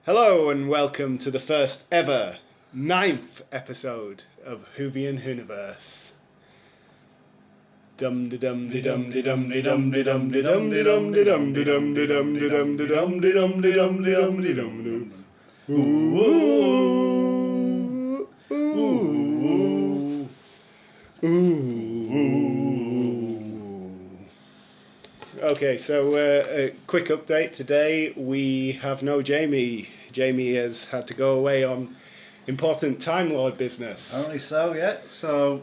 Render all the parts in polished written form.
Hello and welcome to the first ever 9th episode of Whoniverse. Dum de dum de dum de dum de dum de dum de dum de dum de dum de dum de dum de dum de dum de dum de dum de dum de dum. Okay, so a quick update today. We have no Jamie. Jamie has had to go away on important Time Lord business. Only so, yeah. So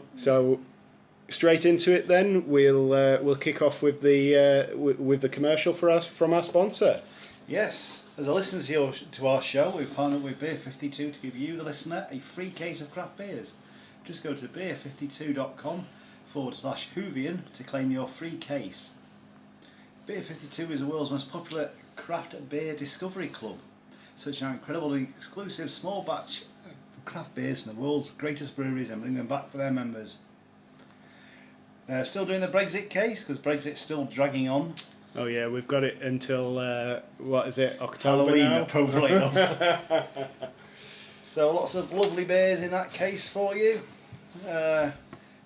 straight into it then. We'll kick off with the commercial from our sponsor. yes, as a listener to our show, we've partnered with Beer 52 to give you, the listener, a free case of craft beers. Just go to beer52.com/Whovian to claim your free case. Beer 52 is the world's most popular craft beer discovery club. Such an incredibly exclusive small batch of craft beers from the world's greatest breweries and bring them back for their members. Still doing the Brexit case because Brexit's still dragging on. Oh yeah, we've got it until what is it, October Halloween, now? probably enough. So lots of lovely beers in that case for you.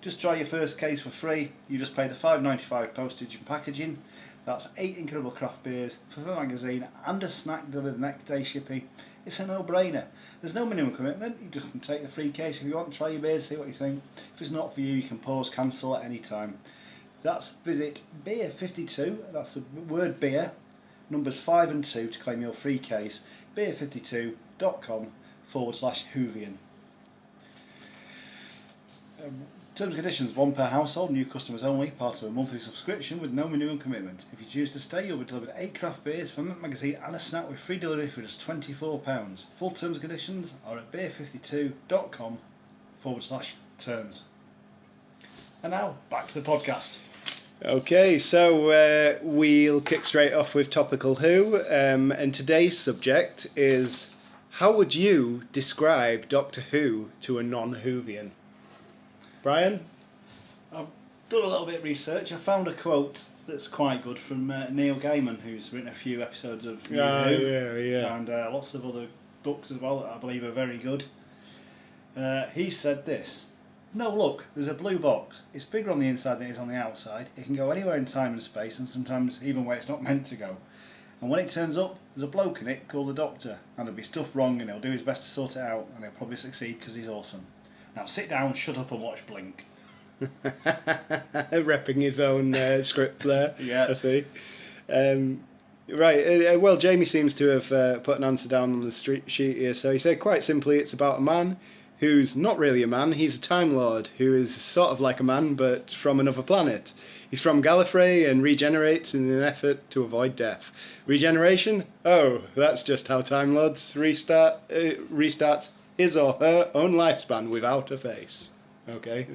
Just try your first case for free. You just pay the $5.95 postage and packaging. That's 8 incredible craft beers for the magazine and a snack delivered next day shipping. It's a no-brainer. There's no minimum commitment. You just can take the free case if you want. Try your beers, see what you think. If it's not for you, you can pause, cancel at any time. Visit Beer 52. That's the word beer, numbers 5 and 2 to claim your free case. beer52.com/Whovian. Terms and conditions: 1 per household, new customers only, part of a monthly subscription with no minimum commitment. If you choose to stay, you'll be delivered 8 craft beers from that magazine and a snack with free delivery for just £24. Full terms and conditions are at beer52.com/terms. And now, back to the podcast. Okay, so we'll kick straight off with Topical Who, and today's subject is: how would you describe Doctor Who to a non-Whovian? Brian? I've done a little bit of research. I found a quote that's quite good from Neil Gaiman, who's written a few episodes of Who, yeah. and lots of other books as well that I believe are very good. He said this: "No, look, there's a blue box. It's bigger on the inside than it is on the outside. It can go anywhere in time and space, and sometimes even where it's not meant to go. And when it turns up, there's a bloke in it called the Doctor, and there'll be stuff wrong, and he'll do his best to sort it out, and he'll probably succeed because he's awesome. Now sit down, shut up and watch Blink." Repping his own script there. Yeah. I see. Right, well, Jamie seems to have put an answer down on the street sheet here. So he said, quite simply, it's about a man who's not really a man. He's a Time Lord who is sort of like a man, but from another planet. He's from Gallifrey and regenerates in an effort to avoid death. Regeneration? Oh, that's just how Time Lords restarts his or her own lifespan without a face. Okay,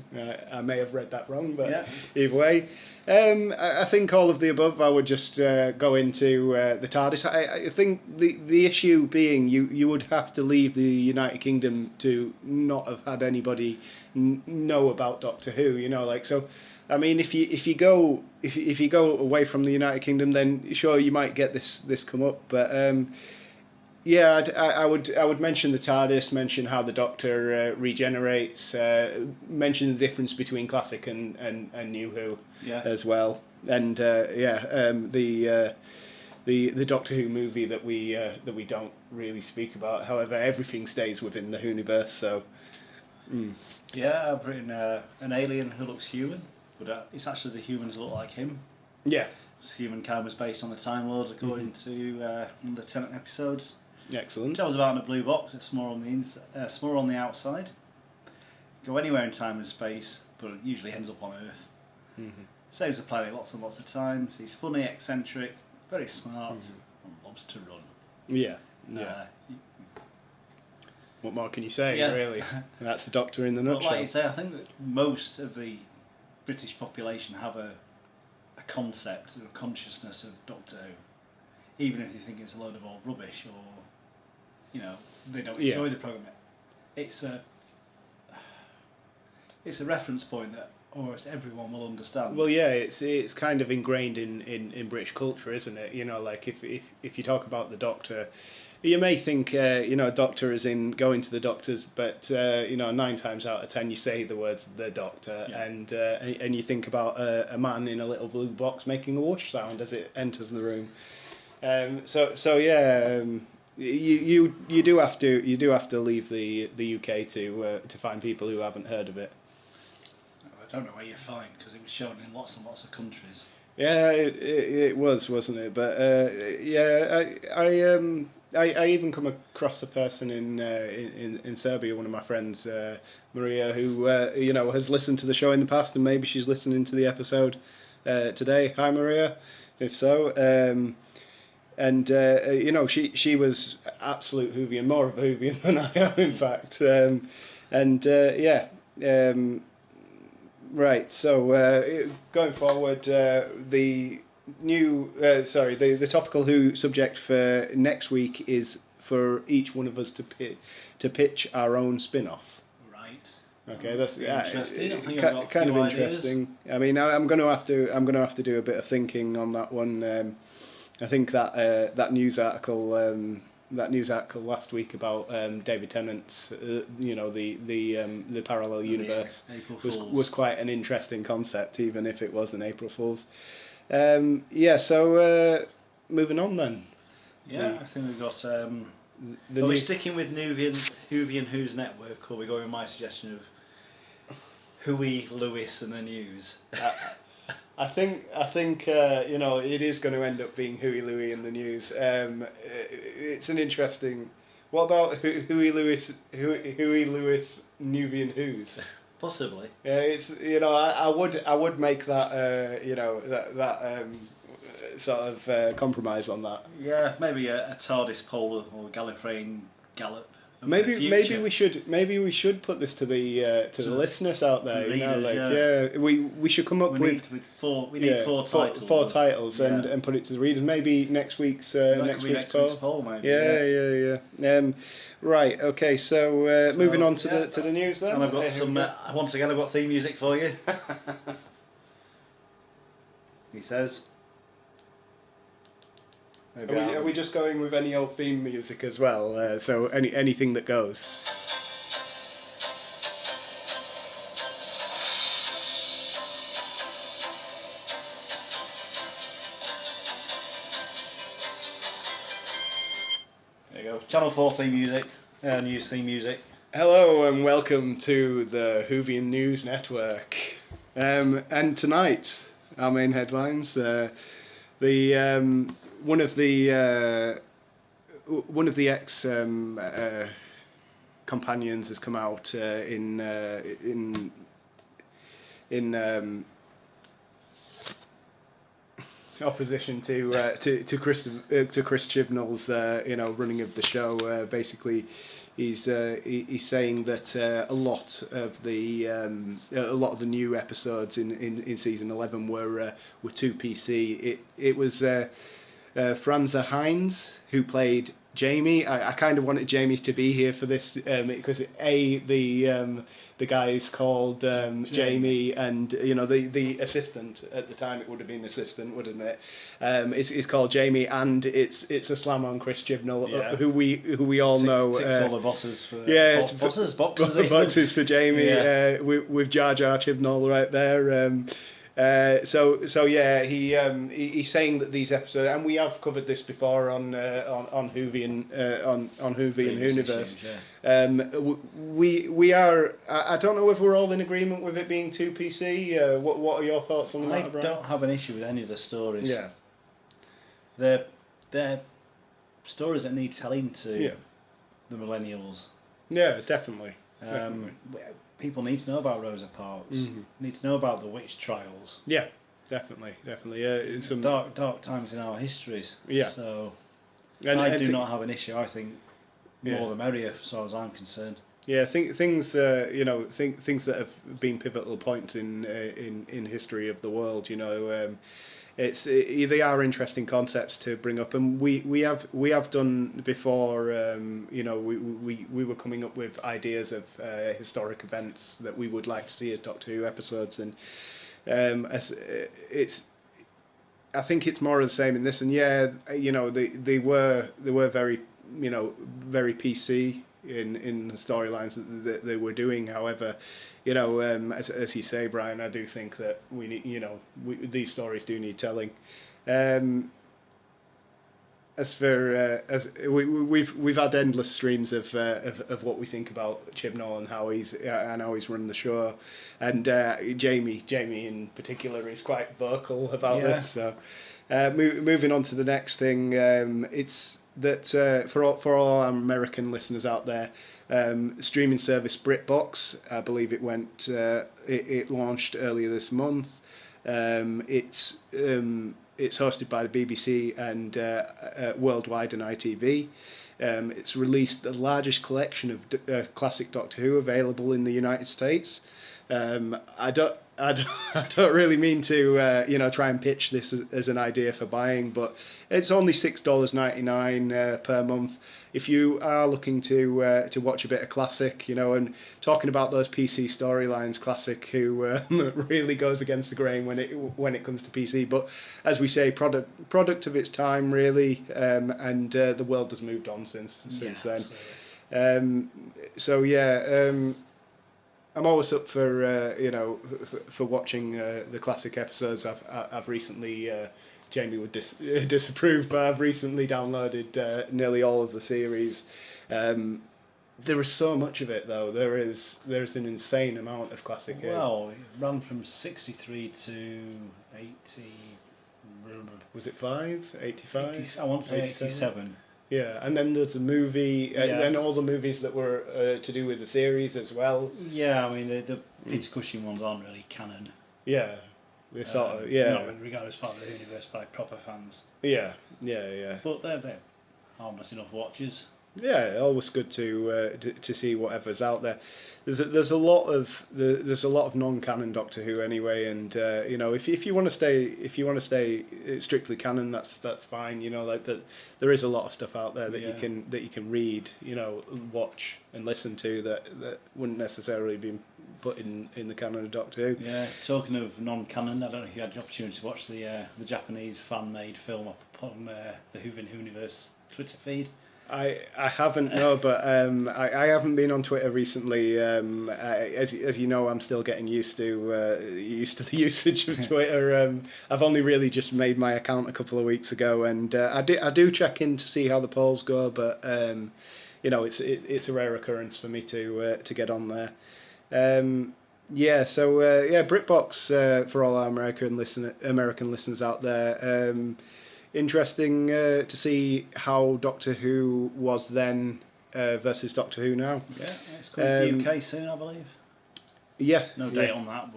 I may have read that wrong, but yeah. Either way, I think all of the above. I would just go into the TARDIS. I think the issue being you would have to leave the United Kingdom to not have had anybody know about Doctor Who. You know, like so. I mean, if you go away from the United Kingdom, then sure you might get this come up, but. Yeah, I would mention the TARDIS, mention how the Doctor regenerates, mention the difference between classic and New Who as well, and the Doctor Who movie that we don't really speak about. However, everything stays within the Whoniverse. So, yeah, I've written an alien who looks human, but it's actually the humans that look like him. Yeah, humankind was based on the Time Lords according to the Tennant episodes. Excellent. Tells about in a blue box. It's more on the more on the outside. Go anywhere in time and space, but it usually ends up on Earth. Mm-hmm. Saves the planet lots and lots of times. He's funny, eccentric, very smart, and loves to run. Yeah. No. What more can you say? Yeah. Really, that's the Doctor in the nutshell. Like you say, I think that most of the British population have a concept or a consciousness of Doctor Who, even if you think it's a load of old rubbish or. You know, they don't enjoy the programme. It's a reference point that almost everyone will understand. Well, yeah, it's kind of ingrained in British culture, isn't it? You know, like if you talk about the Doctor, you may think Doctor is in going to the doctors, but 9 times out of 10 you say the words the Doctor, Yeah. and you think about a man in a little blue box making a whoosh sound as it enters the room. You do have to leave the UK to find people who haven't heard of it. I don't know where you find, because it was shown in lots and lots of countries. Yeah, it was, wasn't it? But I even come across a person in Serbia, one of my friends, Maria, who has listened to the show in the past, and maybe she's listening to the episode today. Hi, Maria, if so. She was absolute Whovian, more of a Whovian than I am, in fact. Right, so going forward, the topical Who subject for next week is for each one of us to pitch our own spin-off. Right. Okay, that's interesting. I think I've got kind a of few interesting. I mean, I'm going to have to do a bit of thinking on that one. I think that news article last week about David Tennant's, the parallel universe was quite an interesting concept, even if it was an April Fool's. So moving on then. Yeah, I think we've got. Are we sticking with Whovian Who's Network, or are we going with my suggestion of Whoey, Lewis, and the News? I think it is going to end up being Huey Louie in the News. It's an interesting. What about Huey Lewis Nubian Who's? Possibly. It's I would make that that sort of compromise on that. Yeah, maybe a TARDIS polar or Gallifreyan Gallop. Maybe we should put this to the listeners out there. Readers, We should come up with four titles. Four titles and put it to the readers. Maybe next week's poll. Maybe. Yeah. Right. Okay. So moving on to the news then. And I've got some. Once again, I've got theme music for you. He says. Are we just going with any old theme music as well? So anything that goes. There you go. Channel 4 theme music. News theme music. Hello and welcome to the Whovian News Network. And tonight, our main headlines. One of the ex companions has come out in opposition to Chris Chibnall's running of the show. Basically, he's saying that a lot of the new episodes in season 11 were too PC. It was Franza Hines who played Jamie. I kind of wanted Jamie to be here for this because the guy is called Jamie, and the assistant at the time, it would have been assistant, wouldn't it? It's called Jamie, and it's a slam on Chris Chibnall, who we all know. Ticks all the bosses for boxes for Jamie. With Jar Jar Chibnall right there. He's saying that these episodes, and we have covered this before on Whovian on Whoniverse. We are. I don't know if we're all in agreement with it being too PC. What are your thoughts on that, Brian? I don't have an issue with any of the stories. Yeah, they're stories that need telling to the millennials. Yeah, definitely. People need to know about Rosa Parks. Need to know about the witch trials. Yeah, definitely. It's some dark times in our histories. Yeah. So I do not have an issue. I think more the merrier, as far as I'm concerned. Yeah, things that have been pivotal points in history of the world. they are interesting concepts to bring up, and we have done before. We were coming up with ideas of historic events that we would like to see as Doctor Who episodes, and I think it's more of the same in this. And they were very very PC in the storylines that they were doing. However, as you say, Brian, I do think that we need, these stories do need telling. As for we've had endless streams of what we think about Chibnall and how he's run the show, and Jamie in particular is quite vocal about this. So moving on to the next thing, it's that for all our American listeners out there, streaming service Britbox, I believe it launched earlier this month. It's hosted by the BBC and worldwide on ITV. It's released the largest collection of classic Doctor Who available in the United States. I don't really mean to try and pitch this as an idea for buying, but it's only $6.99 per month. If you are looking to watch a bit of classic, and talking about those PC storylines, classic who really goes against the grain when it comes to PC. But as we say, product of its time really, and the world has moved on since then. I'm always up for for watching the classic episodes. I've recently Jamie would disapprove, but I've recently downloaded nearly all of the series. There is so much of it, though. There's an insane amount of classic. Well, it ran from 63 to 80. Was it 85? I want to say 87. Yeah, and then there's the movie, and all the movies that were to do with the series as well. Yeah, I mean the Peter Cushing ones aren't really canon. Yeah, they sort of not regarded as part of the Whoniverse by proper fans. Yeah. But they're harmless enough watches. Yeah, always good to see whatever's out there. There's a lot of non-canon Doctor Who anyway, and if you want to stay strictly canon, that's fine. But there is a lot of stuff out there that you can read, watch and listen to that wouldn't necessarily be put in the canon of Doctor Who. Yeah, talking of non-canon, I don't know if you had the opportunity to watch the Japanese fan-made film up on the Whoniverse Twitter feed. I haven't, no, but I haven't been on Twitter recently. As you know, I'm still getting used to the usage of Twitter. I've only really just made my account a couple of weeks ago, and I do check in to see how the polls go, but it's a rare occurrence for me to get on there. Britbox for all our American listeners out there. Interesting to see how Doctor Who was then versus Doctor Who now. Yeah, it's coming to the UK soon, I believe. Yeah, no date on that,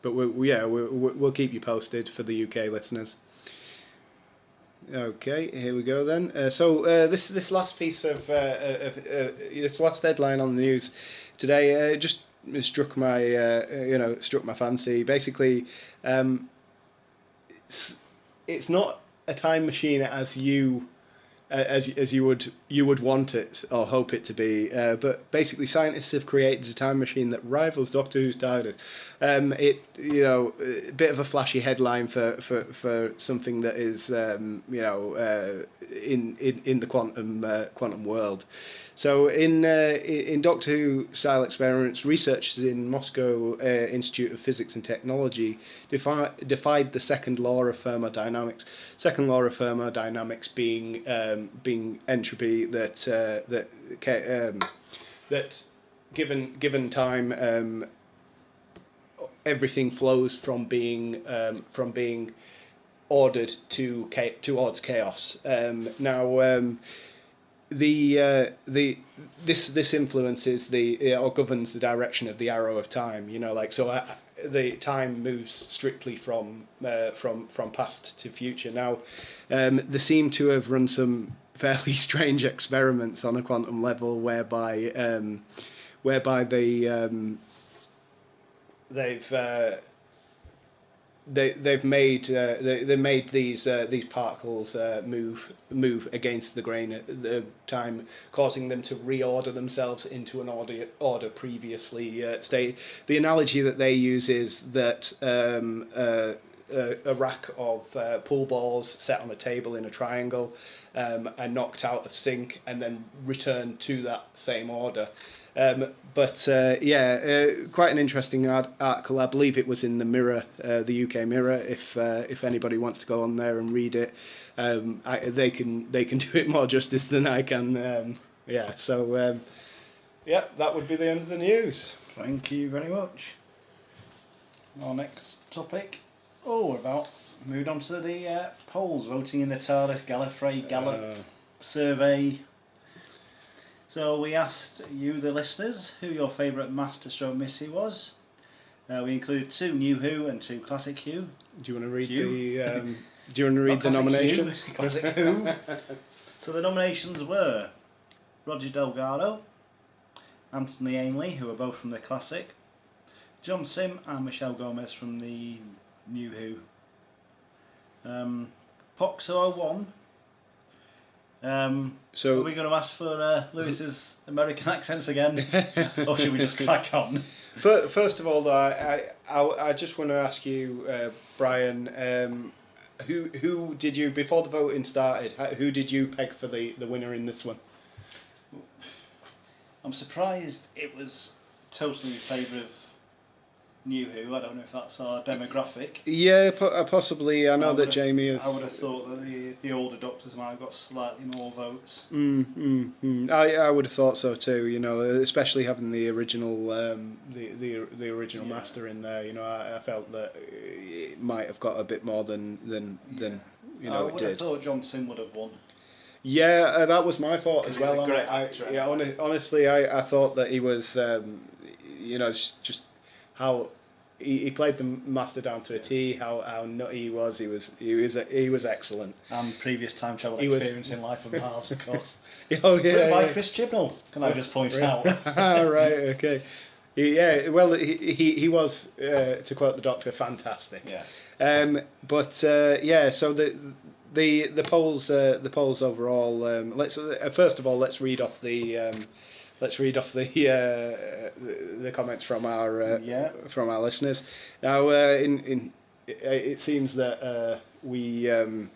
but we'll keep you posted for the UK listeners. Okay, here we go then. This last piece of this last headline on the news today just struck my fancy. Basically, it's not a time machine as you would want it or hope it to be, but basically scientists have created a time machine that rivals Doctor Who's TARDIS. A bit of a flashy headline for something that is in the quantum world. So in Doctor Who style experiments, researchers in Moscow Institute of Physics and Technology defied the second law of thermodynamics. Second law of thermodynamics being entropy, that given time, everything flows from being ordered towards chaos. This influences or governs the direction of the arrow of time. The time moves strictly from past to future. Now, they seem to have run some fairly strange experiments on a quantum level, whereby they've made they made these particles move against the grain at the time, causing them to reorder themselves into an order previously stated. The analogy that they use is that a rack of pool balls set on a table in a triangle are knocked out of sync and then returned to that same order. Quite an interesting article. I believe it was in the Mirror, the UK Mirror. If anybody wants to go on there and read it, they can do it more justice than I can. That would be the end of the news. Thank you very much. Our next topic. Moved on to the polls, voting in the TARDIS Gallifrey Gallup survey. So we asked you, the listeners, who your favourite Master Stroke Missy was. We included 2 New Who and 2 Classic Who. Do you want to read the nominations? Classic Who. So the nominations were Roger Delgado, Anthony Ainley, who are both from the Classic, John Sim and Michelle Gomez from the New Who. Pox001. So are we going to ask for Lewis's American accents again, or should we just crack on? First of all, though, I just want to ask you, Brian, who did you, before the voting started, who did you peg for the winner in this one? I'm surprised it was totally in favour of New Who. I don't know if that's our demographic. Yeah, possibly. I know that Jamie is. I would have thought that the older Doctors might have got slightly more votes. I would have thought so too. You know, especially having the original the original Master in there. You know, I felt that it might have got a bit more than you know it did. I would have thought John Sim would have won. Yeah, that was my thought as well. He's a great actor. Honestly, I thought that he was, you know, just how he played the Master down to a T. How nutty he was. He was excellent. And previous time travel experience in Life of Mars, of course. By Chris Chibnall, can I just point out? Right. Okay. Yeah. Well, he was, to quote the Doctor, fantastic. Yes. So the polls overall. Let's first of all let's read off the comments from our listeners. Now, it seems that we've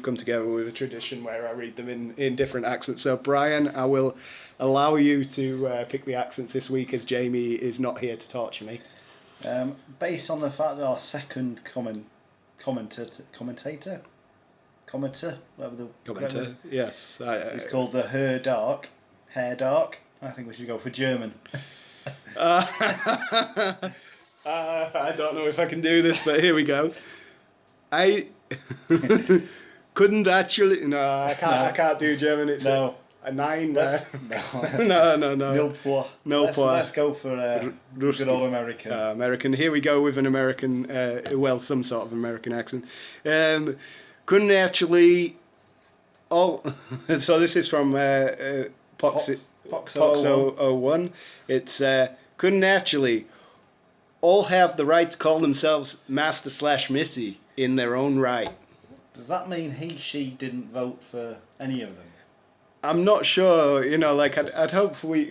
come together with a tradition where I read them in different accents. So, Brian, I will allow you to pick the accents this week, as Jamie is not here to torture me. Based on the fact that our second commenter, yes, it's called the Hair Dark. I think we should go for German. I don't know if I can do this, but here we go. I couldn't actually. No, I can't do German. It's a 9 there. No. No. Let's go for good old American. American. Here we go with an American. Some sort of American accent. Couldn't actually. So this is from Pox001. It's couldn't actually all have the right to call themselves Master/Missy in their own right. Does that mean she didn't vote for any of them? I'm not sure. You know, like I'd hope we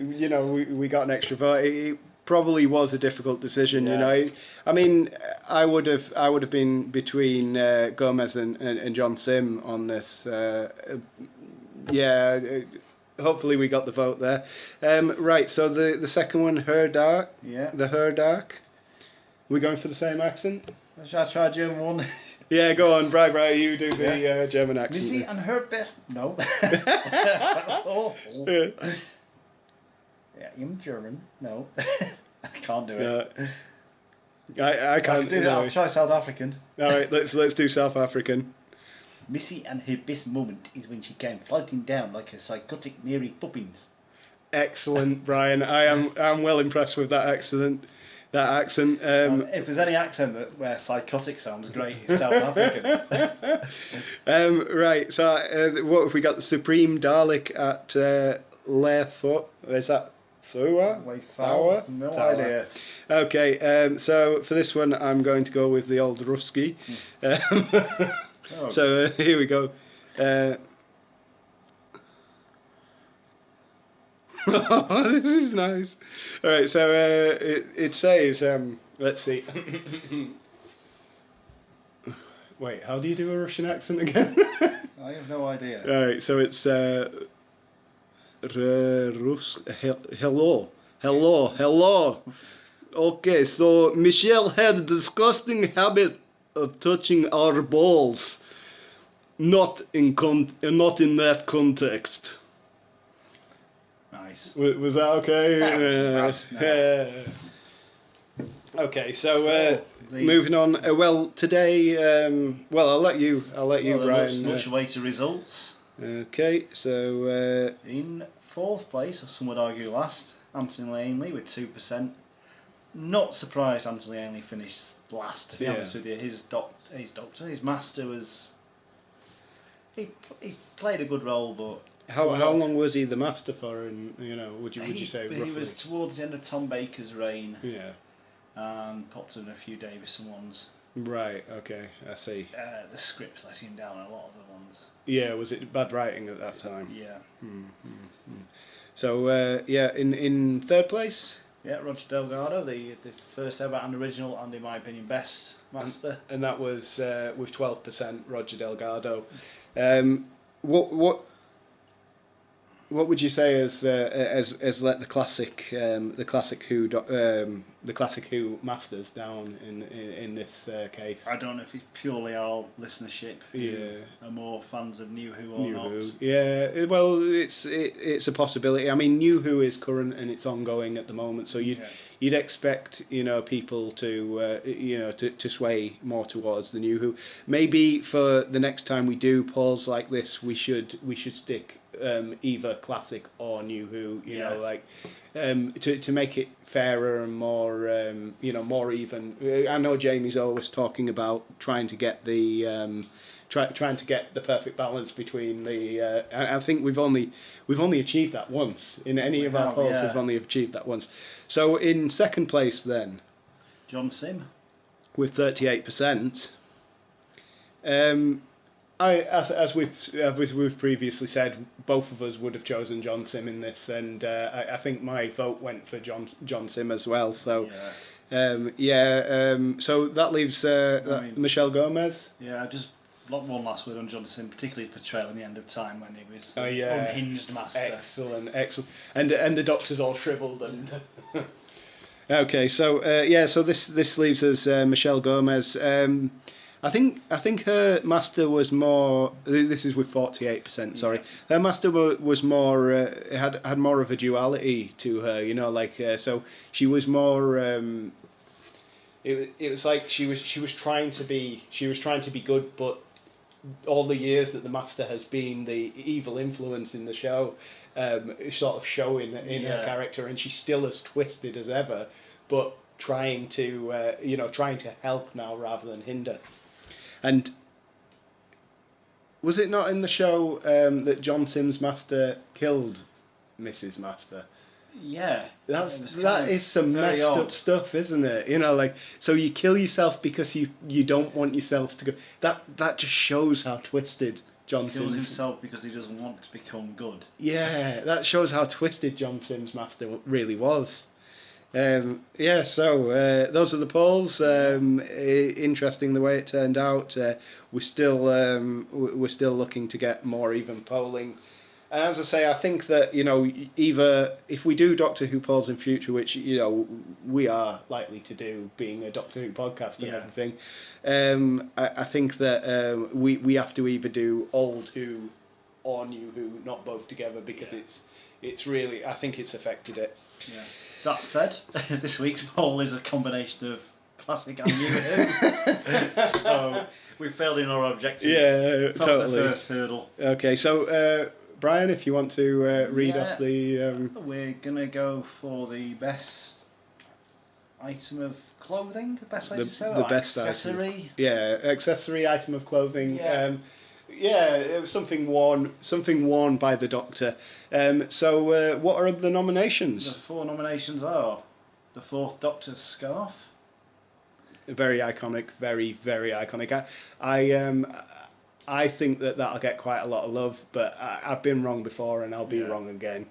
got an extra vote. It probably was a difficult decision. Yeah. You know, I mean, I would have been between Gomez and John Sim on this. Hopefully we got the vote there. Right, so the second one, Her Dark. Yeah. The Her Dark. We're going for the same accent? Shall I try German one? Yeah, go on, Bri, you do the German accent. Missy and her best... No. Awful. Yeah, I'm German. No. I can't do it. I can't do that. I'll try South African. Alright, let's do South African. Missy and her best moment is when she came floating down like a psychotic Mary Poppins. Excellent, Brian. I'm well impressed with that accent. If there's any accent where psychotic sounds great, it's South African. Right, so what have we got? The Supreme Dalek at Lerthorpe. Is that Thauer? No Thauer. idea. Okay, so for this one, I'm going to go with the old Rusky. So here we go. This is nice. All right, so it says, let's see. Wait, how do you do a Russian accent again? I have no idea. All right, so it's hello. Okay, so Michelle had a disgusting habit of touching our balls. Not in that context. Nice. Was that okay? No. Okay, so moving on. Well, today, I'll let you, Brian. Much awaited results. Okay, so In fourth place, or some would argue last, Anthony Ainley with 2%. Not surprised Anthony Ainley finished last, to be honest with you. His master was... He played a good role, but... How long was he the master for? And would you say roughly? He was towards the end of Tom Baker's reign. Yeah. And popped in a few Davison ones. Right. Okay. I see. The scripts let him down a lot of the ones. Yeah. Was it bad writing at that time? Yeah. So in third place. Yeah, Roger Delgado, the first ever and original, and in my opinion best master. And that was with 12%, Roger Delgado. What would you say as let the classic Who masters down in this case? I don't know if it's purely our listenership who are more fans of New Who or not. Who. Yeah, well, it's a possibility. I mean, New Who is current and it's ongoing at the moment, so you'd expect people to sway more towards the New Who. Maybe for the next time we do polls like this, we should stick either classic or New Who. To make it fairer and more more even. I know Jamie's always talking about trying to get the trying to get the perfect balance between the. I think we've only achieved that once in any of our polls. We've only achieved that once. So in second place then, John Sim with 38%. As we've previously said, both of us would have chosen John Sim in this, and I think my vote went for John Sim as well. So, so that leaves Michelle Gomez. Yeah, just one last word on John Sim, particularly his portrayal in the End of Time when he was unhinged master. Excellent, and the Doctor's all shriveled and. Okay, so so this leaves us Michelle Gomez. I think her master was more. This is with 48%. Sorry, her master was more. Had more of a duality to her. So she was more. It was like she was trying to be good, but all the years that the master has been the evil influence in the show, sort of showing in her character, and she's still as twisted as ever, but trying to help now rather than hinder. And was it not in the show that John Sim's master killed Mrs. Master? Yeah. That is some messed up stuff, isn't it? So you kill yourself because you don't want yourself to go. That just shows how twisted John Kills Sim's... himself because he doesn't want to become good. Yeah, that shows how twisted John Sim's master really was. So those are the polls. Interesting the way it turned out. We're still looking to get more even polling. And as I say, I think that either if we do Doctor Who polls in future, which we are likely to do, being a Doctor Who podcast and everything, I think that we have to either do Old Who or New Who, not both together, because it's really, I think it's affected it. Yeah. That said, this week's poll is a combination of classic and New Who. So we failed in our objective. Yeah, totally. The first hurdle. Okay, so Brian, if you want to read off the... We're going to go for the best item of clothing, the best way to say it? The best accessory. Item. Yeah, accessory item of clothing. Yeah. Yeah, it was something worn by the Doctor. So what are the nominations? The 4 nominations are the 4th Doctor's scarf. Very iconic, very very iconic. I think that that'll get quite a lot of love, but I've been wrong before and I'll be wrong again.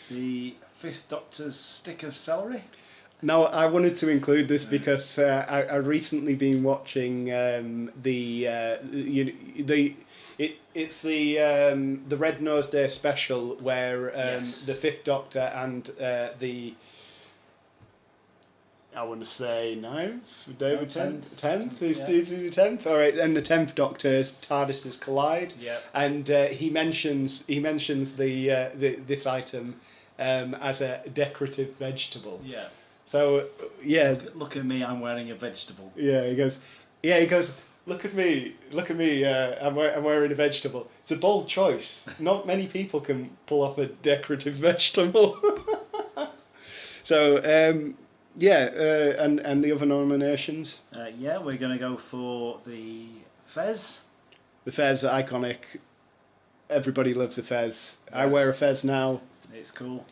The 5th Doctor's stick of celery. Now, I wanted to include this because I recently been watching it's the Red Nose Day special where the 5th Doctor and the I want to say 9th, David 10th? Is the 10th? All right, and the 10th Doctor's TARDISes collide. Yeah. And he mentions the this item as a decorative vegetable. Yeah. So yeah. Look at me, I'm wearing a vegetable. Yeah, he goes. Look at me, I'm wearing a vegetable. It's a bold choice. Not many people can pull off a decorative vegetable. So. And the other nominations? We're going to go for the Fez. The Fez are iconic. Everybody loves a Fez. Yes. I wear a Fez now. It's cool.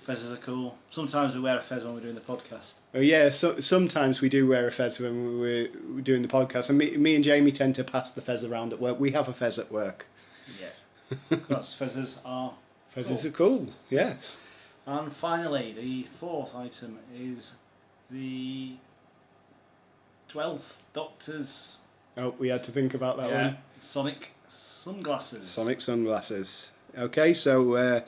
Fezzes are cool. Sometimes we wear a Fez when we're doing the podcast. Oh yeah, sometimes we do wear a Fez when we're doing the podcast. And me and Jamie tend to pass the Fez around at work. We have a Fez at work. Yeah. Because Fezzes are Fezzes are cool, yes. And finally, the 4th item is the 12th Doctor's... Oh, we had to think about that one. Sonic sunglasses. Sonic sunglasses. Okay, so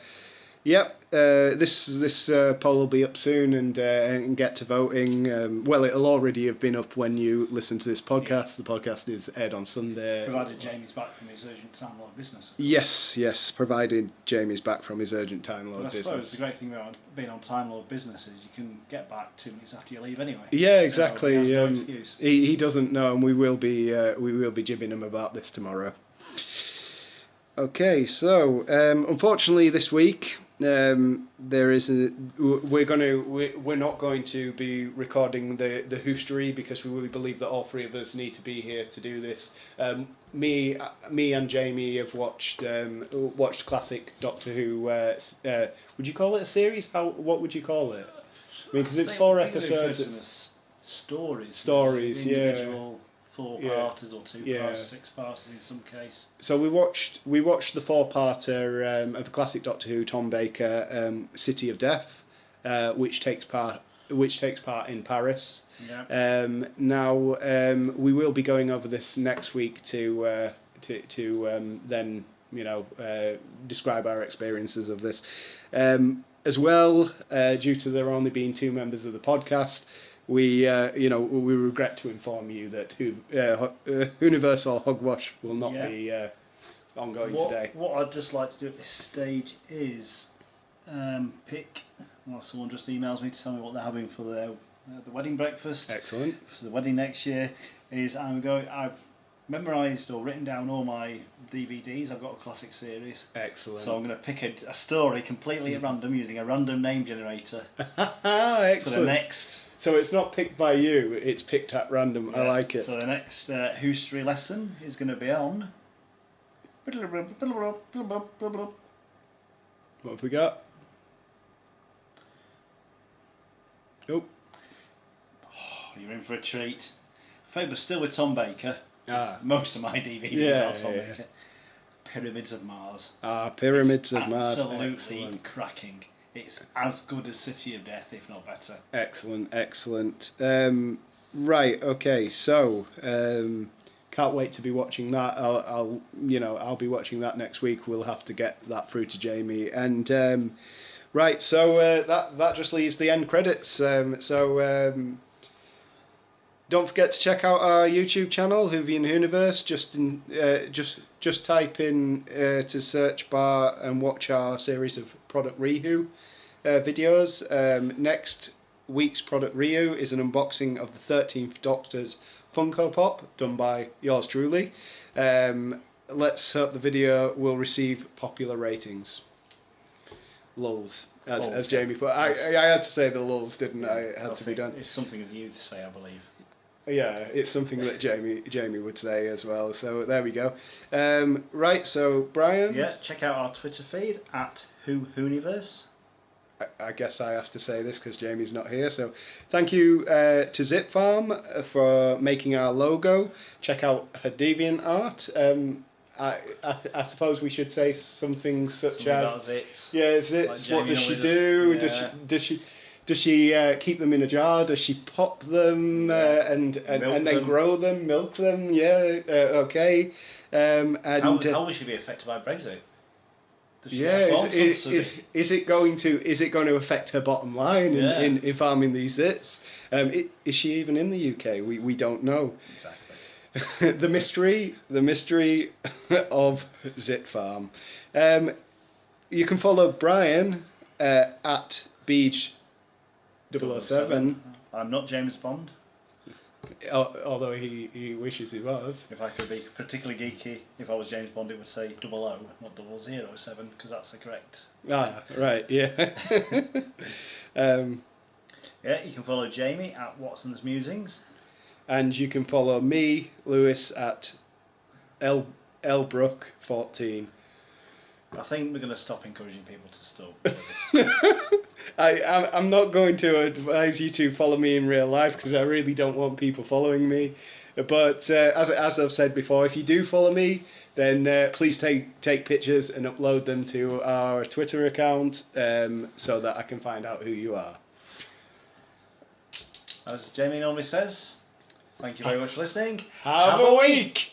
this poll will be up soon and get to voting. Well, it'll already have been up when you listen to this podcast. Yeah. The podcast is aired on Sunday. Provided Jamie's back from his urgent Time Lord business. Yes, provided Jamie's back from his urgent Time Lord business. I suppose the great thing about being on Time Lord business is you can get back 2 minutes after you leave anyway. Yeah, exactly. So no excuse. He doesn't know, and we will be jibbing him about this tomorrow. Okay, so unfortunately this week we're not going to be recording the Whostory because we really believe that all 3 of us need to be here to do this. Me and Jamie have watched classic Doctor Who. Would you call it a series? What would you call it? I mean, because it's 4 episodes. Stories, individual 4-parters or 2-parters, 6-parters in some case. So we watched the 4-parter of the classic Doctor Who, Tom Baker, City of Death, which takes part in Paris. Yeah. Now we will be going over this next week to then describe our experiences of this. As well, due to there only being 2 members of the podcast. We regret to inform you that Whoniverse or Hogwash will not be ongoing today. What I'd just like to do at this stage is pick. Well, someone just emails me to tell me what they're having for the wedding breakfast. Excellent. For the wedding next year I've memorised or written down all my DVDs. I've got a classic series. Excellent. So I'm going to pick a story completely at random using a random name generator. Excellent. For the next. So it's not picked by you, it's picked at random. Yeah. I like it. So the next Whostory lesson is going to be on... What have we got? Nope. Oh, you're in for a treat. Favourite still with Tom Baker. Most of my DVDs are Tom Baker. Pyramids of Mars. Pyramids of Mars. Absolutely cracking. It's as good as City of Death, if not better. Excellent. Right, okay, so can't wait to be watching that. I'll be watching that next week. We'll have to get that through to Jamie. And right, so that just leaves the end credits. Don't forget to check out our YouTube channel, Whovian Whoniverse. Just type in to search bar and watch our series of Product Rehu videos. Next week's Product Rehu is an unboxing of the 13th Doctor's Funko Pop, done by yours truly. Let's hope the video will receive popular ratings. Lulz, as Jamie put. I had to say the lulz, didn't I? It had to be done. It's something of you to say, I believe. Yeah, it's something that Jamie would say as well. So there we go. Right, so Brian. Yeah, check out our Twitter feed at Whoniverse. I guess I have to say this because Jamie's not here. So thank you to Zip Farm for making our logo. Check out her DeviantArt. I suppose we should say something such as Zits. Yeah, zits. Like what does she do? Yeah. Does she keep them in a jar? Does she pop them and then them. grow them, milk them? Yeah, okay. And How will she be affected by Brexit? Does she yeah, get a farm subsidy? is it going to affect her bottom line in farming these zits? Is she even in the UK? We don't know. Exactly. the mystery of Zit Farm. You can follow Brian at Beach007. I'm not James Bond. Although he wishes he was. If I could be particularly geeky, if I was James Bond, it would say 00, not 007, because that's the correct. Ah, right, yeah. Yeah, you can follow Jamie at Watson's Musings. And you can follow me, Lewis, at Lbrook14. I think we're going to stop encouraging people to stop this. I'm not going to advise you to follow me in real life because I really don't want people following me. But as I've said before, if you do follow me, then please take pictures and upload them to our Twitter account so that I can find out who you are. As Jamie normally says, thank you very much for listening. Have a week!